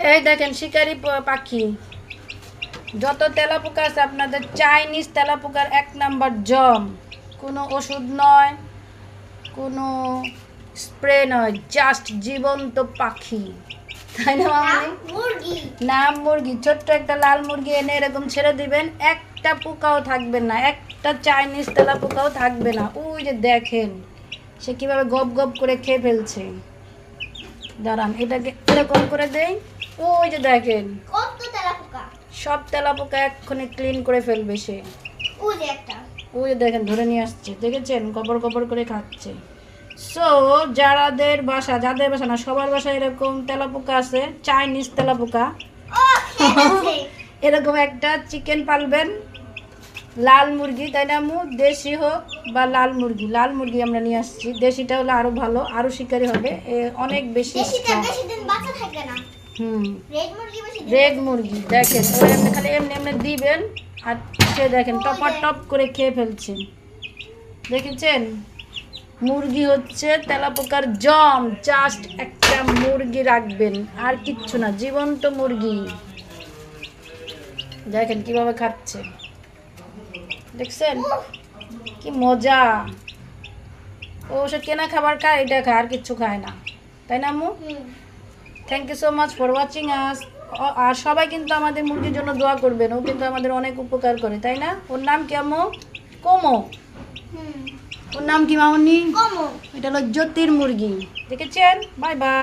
এই দেখেন শিকারি পাখি, যত তেলাপোকা আছে আপনাদের চাইনিজ তেলাপোকার 1 নাম্বার জম। কোনো ওষুধ নয়, কোনো স্প্রে নয়, জাস্ট জীবন্ত পাখি, তাই না মামনি? নাম মুরগি। ছোট্ট একটা লাল মুরগি এনে এরকম ছেড়ে দিবেন, একটা পোকাও থাকবে না, একটা চাইনিজ তেলাপোকাও থাকবে না। ওই যে দেখেন সে কিভাবে গপ গপ করে খেয়ে ফেলছে। দাঁড়ান এটাকে এরকম করে দেই। ওই যে দেখেন সব তেলাপোকা এক্ষুনি ক্লিন করে ফেলবে সে। ওই যে দেখেন ধরে নিয়ে আসছে, দেখেছেন গবর গবর করে খাচ্ছে। সো যাদের বাসা না, সবার বাসায় এরকম তেলাপোকা আছে, চাইনিজ তেলাপোকা, এরকম একটা চিকেন পালবেন, লাল মুরগি, তাই না আম্মু? দেশি হোক বা লাল মুরগি, লাল মুরগি আমরা নিয়ে আসছি, দেশিটা হলে আরো ভালো, আরো শিকারি হবে, অনেক বেশি। রেড মুরগি দেখেন ওরা এমনি খালি এমনি এমনি দিবেন আর সে দেখেন টপার টপ করে খেয়ে ফেলছে, দেখেছেন? মুরগি হচ্ছে তেলাপোকার জম। জাস্ট একটা মুরগি রাখবেন, আর কিচ্ছু না, জীবন্ত মুরগি। দেখেন কিভাবে খাচ্ছে, দেখছেন কি মজা। ও সে কেনা খাবার খায়, এটা খায়, আর কিচ্ছু খায় না, তাই না আম্মু? Thank you so much for watching us. আর সবাই কিন্তু আমাদের মুরগির জন্য দোয়া করবেন, ও কিন্তু আমাদের অনেক উপকার করে, তাই না? ওর নাম কি আম্মু? কোমো। ওর নাম কি মামনি? এটা হলো জ্যোতির মুরগি, দেখেছেন? Bye bye.